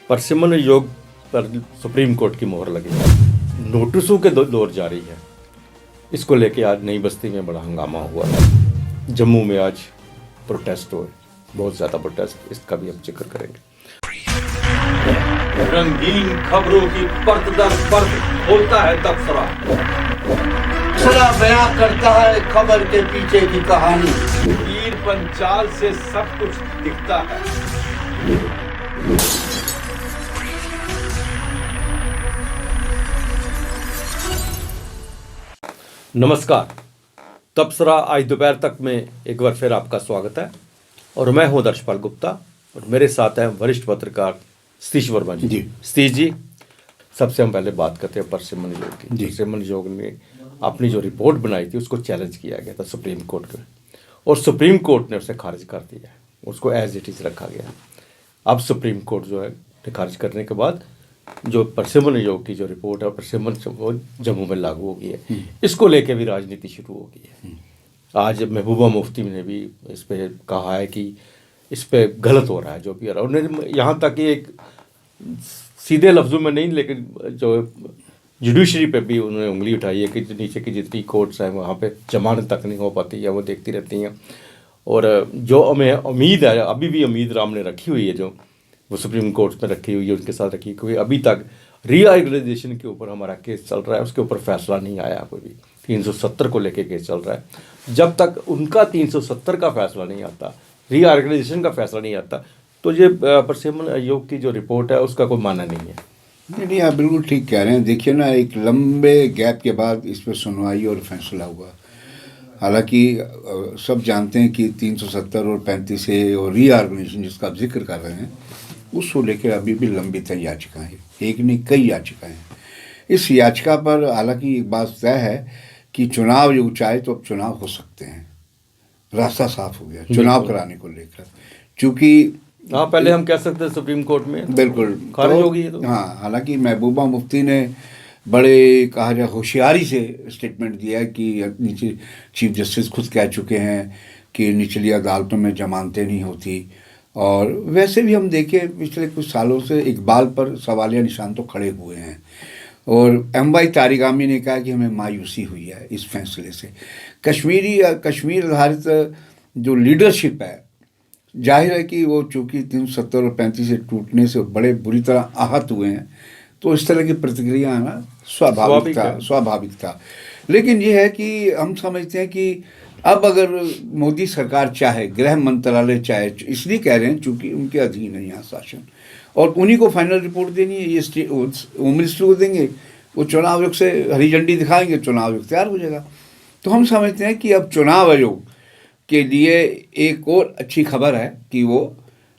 परसिमन योग पर supreme court की मोहर लगी है। नोटिसों के दौर जारी है। इसको लेके आज नई बस्ती में बड़ा हंगामा हुआ है। जम्मू में आज प्रोटेस्ट हुए, बहुत ज़्यादा प्रोटेस्ट, इसका भी हम जिक्र करेंगे। रंगीन खबरों की परत दर परत होता है तबसरा। तबसरा बयां करता है खबर के पीछे की कहानी। तीर पंचाल से सब कुछ दिखता है। नमस्कार, तबसरा आज दोपहर तक में एक बार फिर आपका स्वागत है और मैं हूं दर्शपाल गुप्ता और मेरे साथ हैं वरिष्ठ पत्रकार सतीश वर्मा जी। सतीश जी, सबसे हम पहले बात करते हैं परसिमन योग की। परसिमन योग ने अपनी जो रिपोर्ट बनाई थी उसको चैलेंज किया गया था सुप्रीम कोर्ट में और सुप्रीम कोर्ट ने उसे खारिज कर दिया, उसको एज इट इज़ रखा गया। अब सुप्रीम कोर्ट जो है खारिज करने के बाद जो परसिमन योग की जो रिपोर्ट है परसिमन वो जम्मू में लागू हो गई है। इसको लेके भी राजनीति शुरू हो गई है। आज महबूबा मुफ्ती ने भी इस पे कहा है कि इस पे गलत हो रहा है जो भी हो रहा है। उन्होंने यहाँ तक कि एक सीधे लफ्ज़ों में नहीं, लेकिन जो जुडिशरी पे भी उन्होंने उंगली उठाई है कि नीचे की जितनी कोर्ट्स हैं वहाँ पे जमानत तक नहीं हो पाती है, वो देखती रहती हैं। और जो हमें उम्मीद है, अभी भी उम्मीद राम ने रखी हुई है, जो वो सुप्रीम कोर्ट में रखी हुई है, उनके साथ रखी, क्योंकि अभी तक रीऑर्गेनाइजेशन के ऊपर हमारा केस चल रहा है, उसके ऊपर फैसला नहीं आया। कोई भी 370 को लेके केस चल रहा है। जब तक उनका 370 का फैसला नहीं आता, रीऑर्गेनाइजेशन का फैसला नहीं आता, तो ये परसिमन योग की जो रिपोर्ट है उसका कोई माना नहीं है। नहीं, आप बिल्कुल ठीक कह रहे हैं। देखिए ना, एक लंबे गैप के बाद इस पर सुनवाई और फैसला हुआ। हालांकि सब जानते हैं कि 370 और 35 है और रीऑर्गेनाइजेशन जिसका आप जिक्र कर रहे हैं उसको लेकर अभी भी लंबित है याचिकाएँ, एक नहीं कई याचिकाएँ। इस याचिका पर हालांकि एक बात तय है कि चुनाव योग चाहे तो अब चुनाव हो सकते हैं, रास्ता साफ हो गया चुनाव कराने को लेकर। चूँकि हाँ, पहले हम कह सकते हैं सुप्रीम कोर्ट में बिल्कुल खारिज हो गई है। तो हाँ, हालांकि महबूबा मुफ्ती ने बड़े कहा जाए होशियारी से स्टेटमेंट दिया है कि नीचे चीफ जस्टिस खुद कह चुके हैं कि निचली अदालतों में जमानतें नहीं होती। और वैसे भी हम देखें पिछले कुछ सालों से इकबाल पर सवालिया निशान तो खड़े हुए हैं और एम.वाई. तारिगामी ने कहा कि हमें मायूसी हुई है इस फैसले से। कश्मीर आधारित जो लीडरशिप है, जाहिर है कि वो चूँकि 370 और 35 से टूटने से बड़े बुरी तरह आहत हुए हैं, तो इस तरह की प्रतिक्रिया आना स्वाभाविक था। लेकिन ये है कि हम समझते हैं कि अब अगर मोदी सरकार चाहे, गृह मंत्रालय चाहे, इसलिए कह रहे हैं चूँकि उनके अधीन है यहाँ शासन और उन्हीं को फाइनल रिपोर्ट देनी है। ये होम मिनिस्टर को देंगे, वो चुनाव आयोग से हरी झंडी दिखाएंगे, चुनाव आयोग तैयार हो जाएगा। तो हम समझते हैं कि अब चुनाव आयोग के लिए एक और अच्छी खबर है कि वो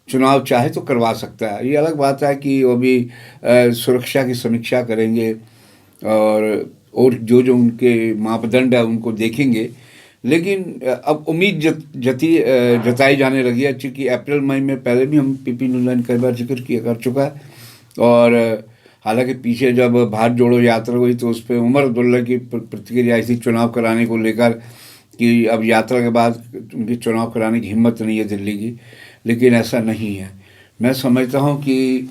चुनाव चाहे तो करवा सकता है। ये अलग बात है कि वो भी सुरक्षा की समीक्षा करेंगे और जो उनके मापदंड है उनको देखेंगे। लेकिन अब उम्मीद जताई जाने लगी है, चूँकि अप्रैल मई में पहले भी हम पीपी न्यूज़ कई बार जिक्र कर चुका है। और हालांकि पीछे जब भारत जोड़ो यात्रा हुई तो उस पर उमर अब्दुल्ला की प्रतिक्रिया आई थी चुनाव कराने को लेकर कि अब यात्रा के बाद उनकी चुनाव कराने की हिम्मत नहीं है दिल्ली की। लेकिन ऐसा नहीं है। मैं समझता हूँ कि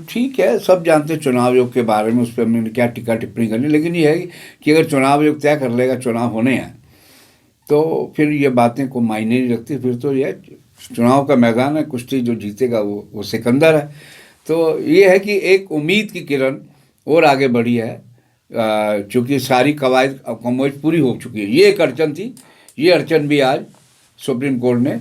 ठीक है, सब जानते हैं चुनाव आयोग के बारे में, उस पर हमने क्या टिक्का टिप्पणी करनी। लेकिन ये है कि अगर चुनाव आयोग तय कर लेगा चुनाव होने हैं तो फिर ये बातें को मायने नहीं रखती। फिर तो ये चुनाव का मैदान है, कुश्ती जो जीतेगा वो सिकंदर है। तो ये है कि एक उम्मीद की किरण और आगे बढ़ी है, चूँकि सारी कवायद पूरी हो चुकी है। ये एक अड़चन थी, ये अड़चन भी आज सुप्रीम कोर्ट ने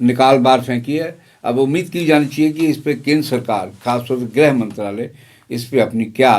निकाल बार फेंकी है। अब उम्मीद की जानी चाहिए कि इस पर केंद्र सरकार, खासतौर से गृह मंत्रालय, इस पर अपनी क्या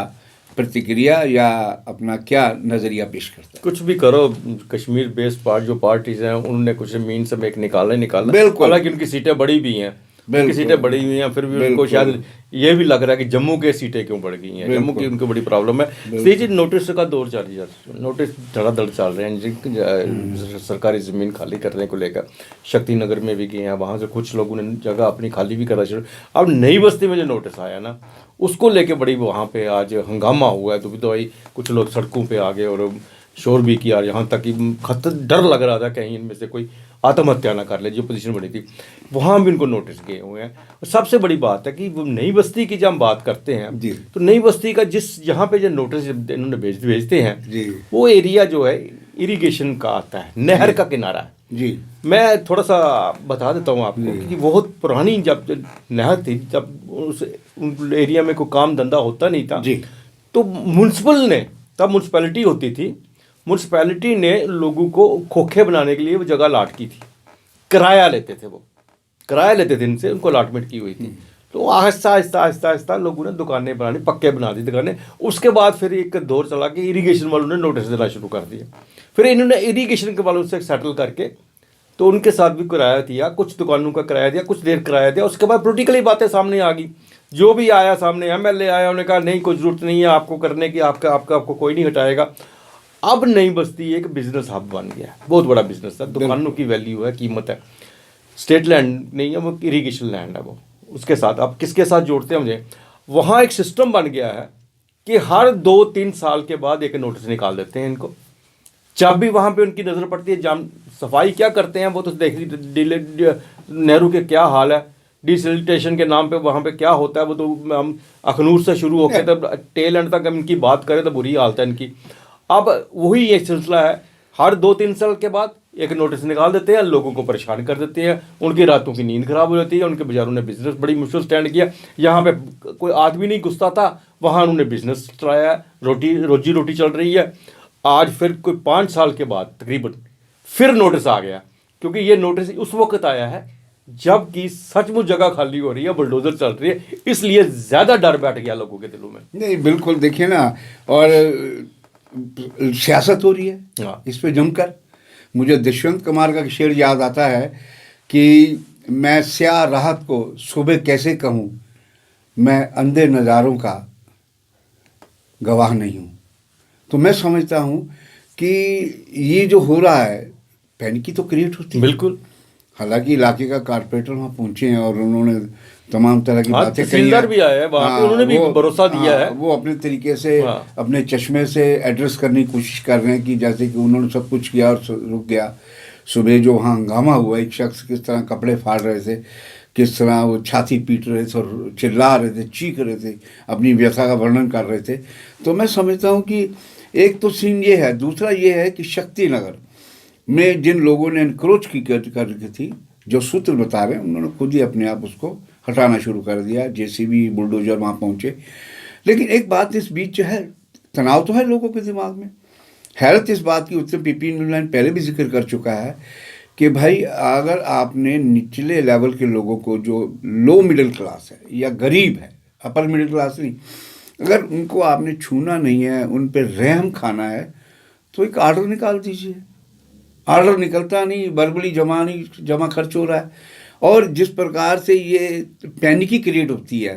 प्रतिक्रिया या अपना क्या नज़रिया पेश करता है। कुछ भी करो, कश्मीर बेस्ड जो पार्टीज हैं उन्होंने कुछ मीन से एक निकाला। बिल्कुल, हालांकि उनकी सीटें बड़ी भी हैं, उनकी सीटें बढ़ी हुई हैं, फिर भी उनको शायद ये भी लग रहा है कि जम्मू के सीटें क्यों बढ़ गई हैं। जम्मू की उनको बड़ी प्रॉब्लम है। जी, नोटिस का दौर जारी है, नोटिस धड़ाधड़ चल रहे हैं सरकारी ज़मीन खाली करने को लेकर। शक्ति नगर में भी गए हैं, वहाँ से कुछ लोगों ने जगह अपनी खाली भी करना शुरू। अब नई बस्ती में जो नोटिस आया ना, उसको लेके बड़ी वहाँ पे आज हंगामा हुआ है। तो भी तो भाई कुछ लोग सड़कों पे आ गए और शोर भी किया, यहाँ तक कि डर लग रहा था कहीं इनमें से कोई आत्महत्या ना कर ले, जो पोजीशन बनी थी वहाँ भी इनको नोटिस किए हुए हैं। और सबसे बड़ी बात है कि वो नई बस्ती की जब हम बात करते हैं जी। तो नई बस्ती का जिस यहाँ पे जो नोटिस इन्होंने भेजते हैं जी। वो एरिया जो है इरिगेशन का आता है, नहर का किनारा है जी। मैं थोड़ा सा बता देता हूँ आपको कि बहुत पुरानी जब नहर थी, जब उस एरिया में कोई काम धंधा होता नहीं था जी। तो म्यूनसिपल ने, तब म्यूनसिपैलिटी होती थी, म्यूनसिपैलिटी ने लोगों को खोखे बनाने के लिए वो जगह लाट की थी, किराया लेते थे, वो किराया लेते थे इनसे, उनको अलाटमेंट की हुई थी। तो आहिस्ता आहिस्ता आहिस्ता आहिस्ता लोगों ने दुकानें बनानी, पक्के बना दी दुकानें। उसके बाद फिर एक दौर चला कि इरिगेशन वालों ने नोटिस देना शुरू कर दिया। फिर इन्होंने इरिगेशन के वालों से सेटल करके तो उनके साथ भी किराया दिया, कुछ दुकानों का किराया दिया, कुछ देर किराया दिया। उसके बाद पोलिटिकली बातें सामने आ गई, जो भी आया सामने, एमएलए आया, उन्होंने कहा नहीं कोई ज़रूरत नहीं है आपको करने की, आपको कोई नहीं हटाएगा। अब नई बस्ती एक बिजनेस हब बन गया, बहुत बड़ा बिजनेस है, दुकानों की वैल्यू है, कीमत है। स्टेट लैंड नहीं है वो, इरीगेशन लैंड है वो। उसके साथ अब किसके साथ जोड़ते हैं मुझे, वहाँ एक सिस्टम बन गया है कि हर 2-3 साल के बाद एक नोटिस निकाल देते हैं इनको। जब भी वहाँ पे उनकी नज़र पड़ती है, जाम सफाई क्या करते हैं वो तो देख, नेहरू के क्या हाल है, डिसलिटेशन के नाम पे वहाँ पे क्या होता है वो तो हम अखनूर से शुरू होकर तब टेल एंड तक हम इनकी बात करें तो बुरी हालत है इनकी। अब वही एक सिलसिला है, हर 2-3 साल के बाद एक नोटिस निकाल देते हैं, लोगों को परेशान कर देते हैं, उनकी रातों की नींद खराब हो जाती है, उनके बेचारों ने बिजनेस बड़ी मुश्किल स्टैंड किया। यहाँ पे कोई आदमी नहीं घुसता था, वहाँ उन्होंने बिजनेस चलाया, रोजी रोटी चल रही है। आज फिर कोई 5 साल के बाद तकरीबन फिर नोटिस आ गया, क्योंकि ये नोटिस उस वक्त आया है जबकि सचमुच जगह खाली हो रही है, बुलडोजर चल रही है, इसलिए ज़्यादा डर बैठ गया लोगों के दिलों में। नहीं बिल्कुल, देखिए ना, और सियासत हो रही है इस पे जमकर। मुझे दुष्यंत कुमार का शेर याद आता है कि मैं स्याह राहत को सुबह कैसे कहूँ, मैं अंधे नज़ारों का गवाह नहीं हूँ। तो मैं समझता हूँ कि ये जो हो रहा है पैनिक तो क्रिएट होती है। बिल्कुल। हालांकि इलाके का कारपोरेटर वहाँ पहुँचे हैं और उन्होंने तमाम तरह की बातें कही हैं। भी आए हैं वहाँ पे, उन्होंने भी भरोसा दिया है। वो अपने तरीके से अपने चश्मे से एड्रेस करने की कोशिश कर रहे हैं कि जैसे कि उन्होंने सब कुछ किया और रुक गया। सुबह जो वहाँ हंगामा हुआ, एक शख्स किस तरह कपड़े फाड़ रहे थे, किस तरह वो छाती पीट रहे थे और चिल्ला रहे थे, चीख रहे थे, अपनी व्यथा का वर्णन कर रहे थे। तो मैं समझता हूँ कि एक तो सीन ये है, दूसरा ये है कि शक्ति नगर में जिन लोगों ने इनक्रोच की कर रखी थी, जो सूत्र बता रहे हैं, उन्होंने खुद ही अपने आप उसको हटाना शुरू कर दिया। जेसीबी बुलडोजर वहाँ पहुँचे। लेकिन एक बात इस बीच जो है, तनाव तो है लोगों के दिमाग में। हैरत इस बात की, उत्तर पीपी न्यूज़लैंड पहले भी जिक्र कर चुका है कि भाई अगर आपने निचले लेवल के लोगों को, जो लो मिडिल क्लास है या गरीब है, अपर मिडिल क्लास नहीं, अगर उनको आपने छूना नहीं है, उन पर रहम खाना है, तो एक आर्डर निकाल दीजिए। आर्डर निकलता नहीं, बरबली जमा खर्च हो रहा है। और जिस प्रकार से ये पैनिकी क्रिएट होती है,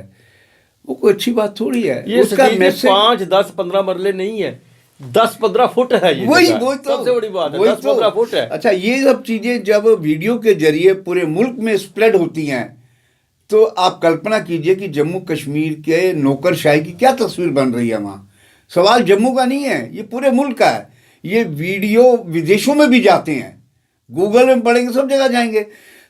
वो कोई अच्छी बात थोड़ी है। ये उसका मैसेज 5, 10, 15 मरले नहीं है, 10-15 फुट है ये। वही तो सबसे बड़ी बात है, 10-15 फुट है। अच्छा, ये सब चीजें जब वीडियो के जरिए पूरे मुल्क में स्प्रेड होती हैं, तो आप कल्पना कीजिए कि जम्मू कश्मीर के नौकरशाही की क्या तस्वीर बन रही है वहाँ। सवाल जम्मू का नहीं है, ये पूरे मुल्क का है। ये वीडियो विदेशों में भी जाते हैं, गूगल में पढ़ेंगे, सब जगह जाएंगे।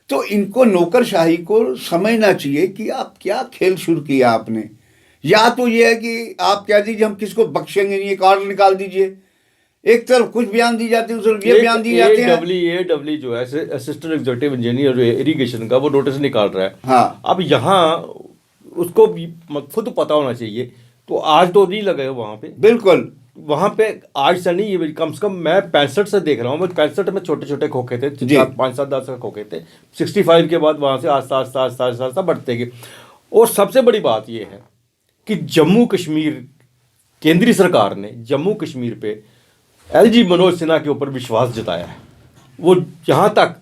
तो इनको नौकरशाही को समझना चाहिए कि आप क्या खेल शुरू किया आपने। या तो ये है कि आप कह दीजिए हम किसको बख्शेंगे नहीं, एक ऑर्डर निकाल दीजिए। एक तरफ कुछ बयान दी जाती है, उस तरफ ये बयान दिए जाते हैं। AWE जो है असिस्टेंट एग्जीक्यूटिव इंजीनियर इरिगेशन का, वो नोटिस निकाल रहा है। हाँ। अब यहाँ उसको खुद पता होना चाहिए। तो आज तो नहीं लगे वहाँ पे, बिल्कुल वहाँ पे आज से नहीं, ये कम से कम मैं 65 से देख रहा हूँ। 65 में छोटे छोटे खोखे थे, 5-7-10 खोखे थे। 65 के बाद वहाँ से आस्ता आस्ता बढ़ते गए। और सबसे बड़ी बात ये है कि जम्मू कश्मीर, केंद्रीय सरकार ने जम्मू कश्मीर पे LG मनोज सिन्हा के ऊपर विश्वास जताया है। वो यहाँ तक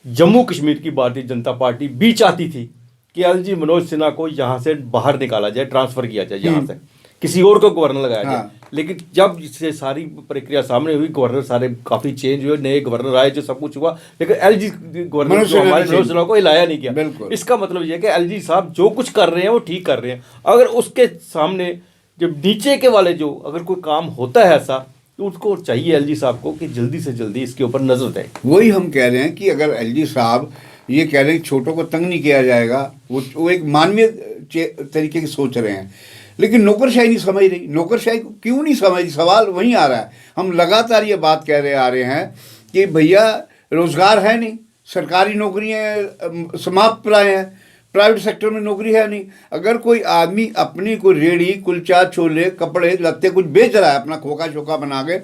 जम्मू कश्मीर की भारतीय जनता पार्टी भी चाहती थी कि LG मनोज सिन्हा को यहाँ से बाहर निकाला जाए, ट्रांसफ़र किया जाए, यहाँ से किसी और को गवर्नर लगाया जाए। लेकिन जब इससे सारी प्रक्रिया सामने हुई, गवर्नर सारे काफ़ी चेंज हुए, नए गवर्नर आए, जो सब कुछ हुआ, लेकिन LG गवर्नर जो हमारे मनोज सिन्हा को हिलाया नहीं किया। इसका मतलब ये है कि LG साहब जो कुछ कर रहे हैं वो ठीक कर रहे हैं। अगर उसके सामने जब नीचे के वाले जो, अगर कोई काम होता है ऐसा, तो उसको चाहिए एलजी साहब को कि जल्दी से जल्दी इसके ऊपर नजर दें। वही हम कह रहे हैं कि अगर एलजी साहब ये कह रहे हैं कि छोटों को तंग नहीं किया जाएगा, वो एक मानवीय तरीके की सोच रहे हैं, लेकिन नौकरशाही नहीं समझ रही। नौकरशाही को क्यों नहीं समझ रही, सवाल वहीं आ रहा है। हम लगातार ये बात कह रहे आ रहे हैं कि भैया रोजगार है नहीं, सरकारी नौकरियां समाप्त प्राय हैं, प्राइवेट सेक्टर में नौकरी है नहीं। अगर कोई आदमी अपनी कोई रेड़ी, कुलचा, छोले, कपड़े लत्ते कुछ बेच रहा है अपना खोखा शोखा बना के,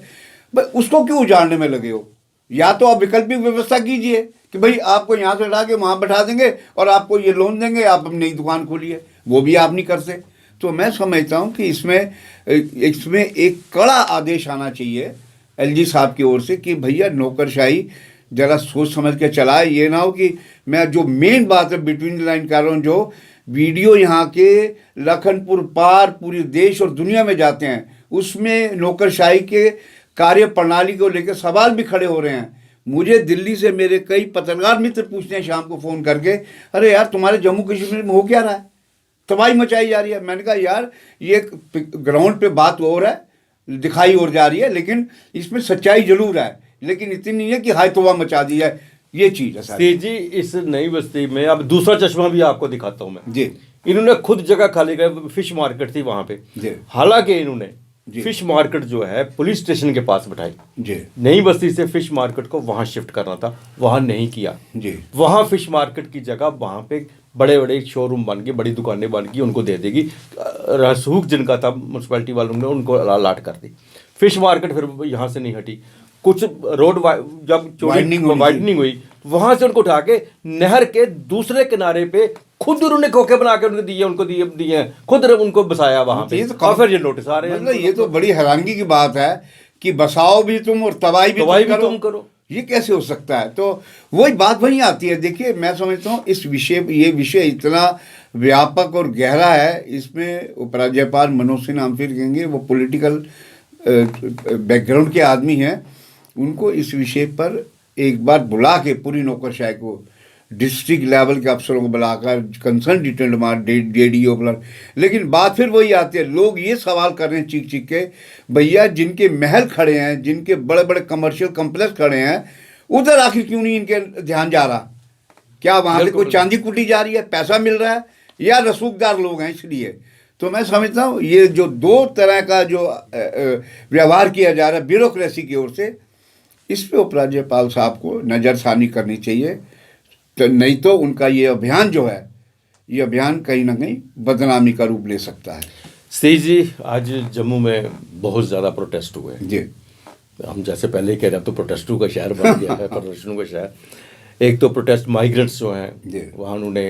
उसको क्यों उजाड़ने में लगे हो? या तो आप वैकल्पिक व्यवस्था कीजिए कि भाई आपको यहाँ से हटा के वहाँ बैठा देंगे और आपको ये लोन देंगे, आप अपनी नई दुकान खोलिए। वो भी आप नहीं करते। तो मैं समझता हूँ कि इसमें एक कड़ा आदेश आना चाहिए एलजी साहब की ओर से कि भैया नौकरशाही ज़रा सोच समझ के चलाए। ये ना हो कि मैं जो मेन बात है बिटवीन द लाइन कर रहा हूँ, जो वीडियो यहाँ के लखनपुर पार पूरे देश और दुनिया में जाते हैं, उसमें नौकरशाही के कार्य प्रणाली को लेकर सवाल भी खड़े हो रहे हैं। मुझे दिल्ली से मेरे कई पत्रकार मित्र पूछते हैं शाम को फ़ोन करके, अरे यार तुम्हारे जम्मू कश्मीर में हो क्या रहा है, तबाही मचाई जा रही है। मैंने कहा यार ये ग्राउंड पे बात हो रहा है, दिखाई और जा रही है, लेकिन इसमें सच्चाई जरूर है, लेकिन इतनी नहीं है कि हाय तौबा मचा दी जाए। ये चीज़ है सारी जी। इस नई बस्ती में अब दूसरा चश्मा भी आपको दिखाता हूँ मैं जी। इन्होंने खुद जगह खाली कर, फिश मार्केट थी वहाँ पे, हालांकि इन्होंने फिश मार्केट जो है पुलिस स्टेशन के पास बैठाई जी। नई बस्ती से फिश मार्केट को वहाँ शिफ्ट करना था, वहाँ नहीं किया जी। वहाँ फिश मार्केट की जगह वहाँ पे बड़े बड़े शोरूम बन गए, बड़ी दुकानें बन गई, उनको दे देगी। रसूख जिनका था म्यूनसिपैलिटी वालों ने उनको अलाट कर दी। फिश मार्केट फिर यहाँ से नहीं हटी। कुछ रोड जब वाइडनिंग हुई वहाँ से उनको उठा के नहर के दूसरे किनारे पे खुद उन्होंने खोखे बना के उनको दिए खुद उनको बसाया वहाँ पे। और फिर ये नोटिस आ रहे हैं। मतलब ये तो बड़ी हैरानगी की बात है कि बसाओ भी तुम और तबाही भी तुम करो। ये कैसे हो सकता है? तो वही बात वहीं आती है। देखिए मैं समझता हूँ ये विषय इतना व्यापक और गहरा है, इसमें उपराज्यपाल मनोज सिन्हा हम फिर कहेंगे वो पॉलिटिकल बैकग्राउंड के आदमी हैं, उनको इस विषय पर एक बार बुला के पूरी नौकरशाही को डिस्ट्रिक्ट लेवल के अफसरों को बुलाकर कंसर्न डिटेल्ड DDO पर। लेकिन बात फिर वही आती है, लोग ये सवाल कर रहे हैं चीख चीख के, भैया जिनके महल खड़े हैं, जिनके बड़े बड़े कमर्शियल कम्प्लेक्स खड़े हैं, उधर आखिर क्यों नहीं इनके ध्यान जा रहा? क्या वहाँ से कोई चांदी कुटी जा रही है, पैसा मिल रहा है, या रसूखदार लोग हैं इसलिए? तो मैं समझता हूँ ये जो दो तरह का जो व्यवहार किया जा रहा है ब्यूरोक्रेसी की ओर से, इस पे उपराज्यपाल साहब को नज़रसानी करनी चाहिए। तो नहीं तो उनका ये अभियान जो है, ये अभियान कहीं ना कहीं बदनामी का रूप ले सकता है। सी जी, आज जम्मू में बहुत ज़्यादा प्रोटेस्ट हुए जी। हम जैसे पहले ही कह रहे हैं, तो प्रोटेस्टों का शहर बन गया है, प्रदर्शनों का शहर। एक तो प्रोटेस्ट माइग्रेंट्स जो हैं वहाँ उन्होंने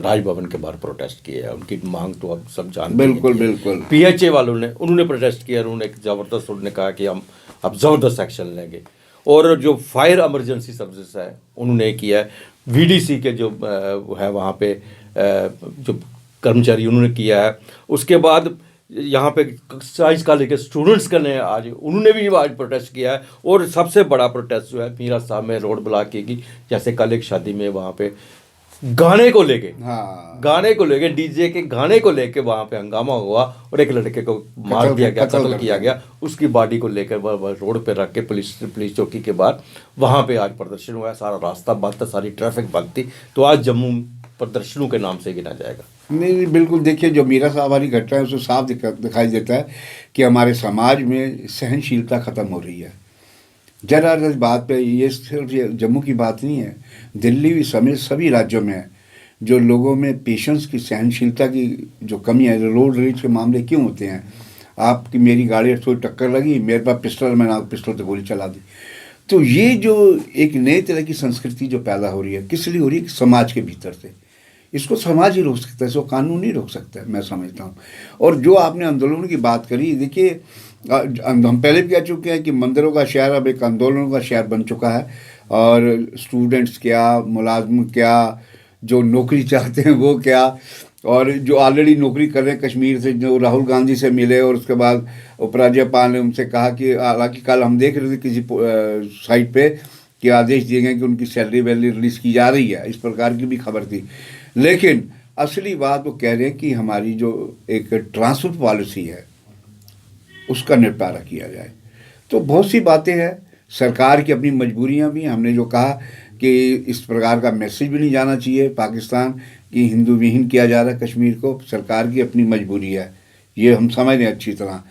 राजभवन के बाहर प्रोटेस्ट किया है, उनकी मांग तो अब सब जानते हैं। बिल्कुल। PHA वालों ने उन्होंने प्रोटेस्ट किया, उन्होंने एक ज़बरदस्त उन्होंने कहा कि हम अब ज़बरदस्त एक्शन लेंगे। और जो फायर इमरजेंसी सर्विस है उन्होंने किया है, VDC के जो है वहाँ पे जो कर्मचारी उन्होंने किया है। उसके बाद यहाँ पे साइंस कॉलेज के स्टूडेंट्स का ने आज उन्होंने भी आज प्रोटेस्ट किया है। और सबसे बड़ा प्रोटेस्ट जो है मीरा साहब में रोड ब्लॉक की, जैसे कल एक शादी में वहाँ पे गाने को लेके DJ के गाने को लेके वहाँ पे हंगामा हुआ और एक लड़के को मार दिया गया, कत्ल किया गया। उसकी बॉडी को लेकर रोड पे रख के पुलिस चौकी के बाद वहाँ पे आज प्रदर्शन हुआ है। सारा रास्ता बंद था, सारी ट्रैफिक बंद थी। तो आज जम्मू प्रदर्शनों के नाम से गिना जाएगा। नहीं बिल्कुल। देखिए जो मीरा साहब वाली घटना है उससे साफ दिखाई देता है कि हमारे समाज में सहनशीलता ख़त्म हो रही है। जरा इस बात पे, ये सिर्फ जम्मू की बात नहीं है, दिल्ली भी समेत सभी राज्यों में है, जो लोगों में पेशेंस की, सहनशीलता की जो कमी है। रोड रेज के मामले क्यों होते हैं? आपकी मेरी गाड़ी थोड़ी टक्कर लगी, मेरे पास पिस्टल, मैंने पिस्टल से गोली चला दी। तो ये जो एक नए तरह की संस्कृति जो पैदा हो रही है, किस लिए हो रही है? समाज के भीतर से। इसको समाज ही रोक सकता है, इसको कानून नहीं रोक सकता है, मैं समझता हूँ। और जो आपने आंदोलन की बात करी, देखिए हम पहले भी कह चुके हैं कि मंदिरों का शहर अब एक आंदोलनों का शहर बन चुका है। और स्टूडेंट्स क्या, मुलाजिम क्या, जो नौकरी चाहते हैं वो क्या, और जो ऑलरेडी नौकरी कर रहे हैं कश्मीर से, जो राहुल गांधी से मिले और उसके बाद उपराज्यपाल ने उनसे कहा कि, हालांकि कल हम देख रहे थे किसी साइट पे कि आदेश दिए गए कि उनकी सैलरी वैलरी रिलीज़ की जा रही है, इस प्रकार की भी खबर थी। लेकिन असली बात वो कह रहे हैं कि हमारी जो एक ट्रांसपोर्ट पॉलिसी है उसका निपटारा किया जाए। तो बहुत सी बातें हैं, सरकार की अपनी मजबूरियां भी हैं। हमने जो कहा कि इस प्रकार का मैसेज भी नहीं जाना चाहिए पाकिस्तान कि हिंदू विहीन किया जा रहा है कश्मीर को, सरकार की अपनी मजबूरी है, ये हम समझ रहे हैं अच्छी तरह।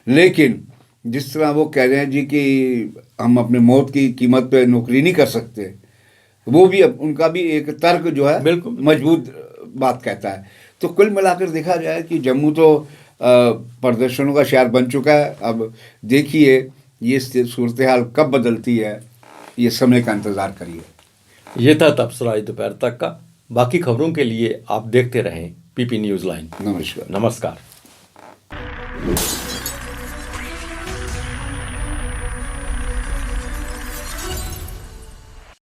लेकिन जिस तरह वो कह रहे हैं जी कि हम अपने मौत की कीमत पे नौकरी नहीं कर सकते, वो भी उनका भी एक तर्क जो है बिल्कुल मजबूत बात कहता है। तो कुल मिलाकर देखा जाए कि जम्मू तो प्रदर्शनों का शहर बन चुका है। अब देखिए ये सूरत हाल कब बदलती है, ये समय का इंतज़ार करिए। ये था तबसरा आज दोपहर तक का। बाकी खबरों के लिए आप देखते रहें पीपी न्यूज़ लाइन। नमस्कार। नमस्कार।